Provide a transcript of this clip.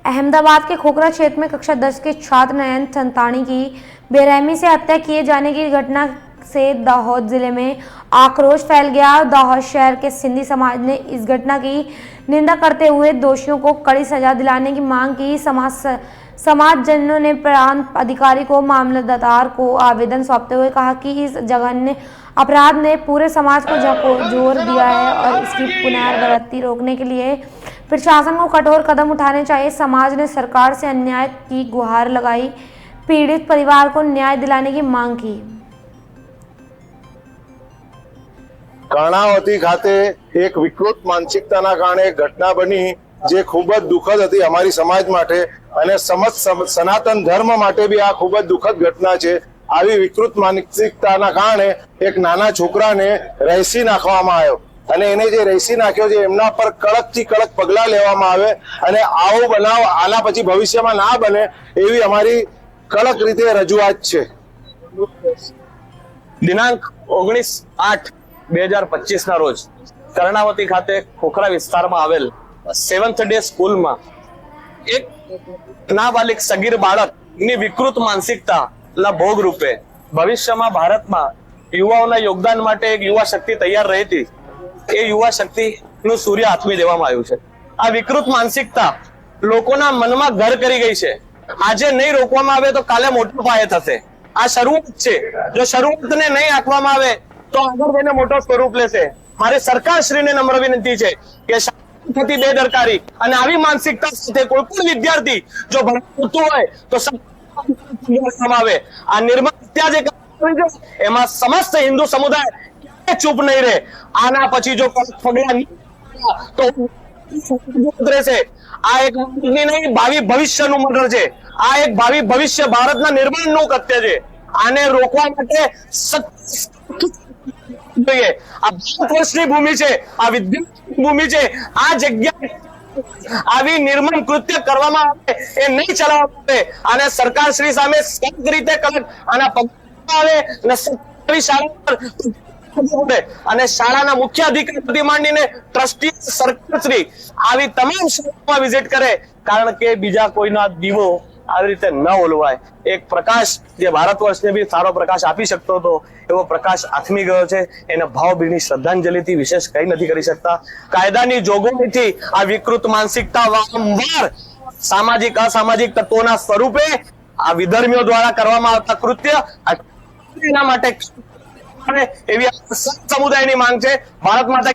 अहमदाबाद के खोखरा क्षेत्र में कक्षा 10 के छात्र नयन संतानी की बेरहमी से हत्या किए जाने की घटना से दाहोद जिले में आक्रोश फैल गया। दाहोद शहर के सिंधी समाज ने इस घटना की निंदा करते हुए दोषियों को कड़ी सजा दिलाने की मांग की। समाजजनों ने प्रांत अधिकारी को मामलतदार को आवेदन सौंपते हुए कहा कि इस जघन्य अपराध ने पूरे समाज को झकझोर दिया है और इसकी पुनरावृत्ति रोकने के लिए प्रशासन को कठोर कदम उठाने चाहिए। समाज ने सरकार से अन्याय की गुहार लगाई, पीड़ित परिवार को न्याय दिलाने की मांग की। कर्णावती खाते एक विकृत मानसिकताना कारणे घटना बनी जे खूब ज दुखद हती अमारी समाज माटे अने समस्त सनातन धर्म माटे बी आ खूब ज दुखद घटना छे। આવી વિકૃત માનસિકતાના કારણે એક નાના છોકરાને રહેસી નાખવામાં આવ્યો અને એને જે રહેસી નાખ્યો છે એમના પર કડકથી કડક પગલાં લેવામાં આવે અને આવો બનાવ આના પછી ભવિષ્યમાં ના બને એવી અમારી કડક રીતે રજૂઆત છે। દિનાંક 19/8/2025 ના રોજ કર્ણાવતી ખાતે ખોખરા વિસ્તારમાં આવેલ 7th ડે સ્કૂલમાં એક નાબાલિગ સગીર બાળકની વિકૃત માનસિકતા ભોગ રૂપે ભવિષ્યમાં ભારતમાં યુવાઓના યોગદાન માટે એક યુવા શક્તિ તૈયાર રહી હતી, એ યુવા શક્તિનું સૂર્ય આથમી દેવામાં આવ્યું છે। આ વિકૃત માનસિકતા લોકોના મનમાં ઘર કરી ગઈ છે। આજે નહીં રોકવામાં આવે તો કાલે મોટો પાયે થશે। આ શરૂઆત છે, જો શરૂઆતને નહીં આંકવામાં આવે તો આગળ જઈને મોટો સ્વરૂપ લેશે। મારે સરકારશ્રીને નમ્ર વિનંતી છે કે થતી બેદરકારી અને આવી માનસિકતા સાથે કોઈ પણ વિદ્યાર્થી જો ભણતું હોય તો આવે। આ નિર્મમ હત્યા જે એમાં સમસ્ત હિન્દુ સમુદાય ચૂપ નહીં રહે। આના પછી જો પગલાં તો રહેશે। આ એક નહીં ભાવિ ભવિષ્યનું મર્ડર છે। આ એક ભાવિ ભવિષ્ય ભારતના નિર્માણનું કૃત્ય છે। આને રોકવા માટે જોઈએ। આ ભારત વર્ષની ભૂમિ છે, આ વિદ્યાર્થી ભૂમિ છે। આ જગ્યા આવી નિર્મમ કૃત્ય કરવામાં આવે એ નહીં ચલાવવામાં આવે અને સરકાર શ્રી સામે સખત રીતે કડક આના પગલાં આવે અને સરકારી શાળા અને શાળાના મુખ્ય અધિકારીથી માંડીને ટ્રસ્ટી સરકાર શ્રી આવી તમામ શાળાઓમાં વિઝિટ કરે, કારણ કે બીજા કોઈનો દીવો આવી રીતે ન ઓલવાય। એક પ્રકાશ જે ભારત વર્ષને બી સારો પ્રકાશ આપી શકતો હતો એવો પ્રકાશ આથમી ગયો છે। એને ભાવભીની શ્રદ્ધાંજલિથી વિશેષ કઈ નથી કરી શકતા। કાયદાની જોગવાઈથી આ વિકૃત માનસિકતા વારંવાર સામાજિક અસામાજિક તત્વોના સ્વરૂપે આ વિધર્મીઓ દ્વારા કરવામાં આવતા કૃત્ય એના માટે એવી સમુદાયની માંગ છે। ભારત માતા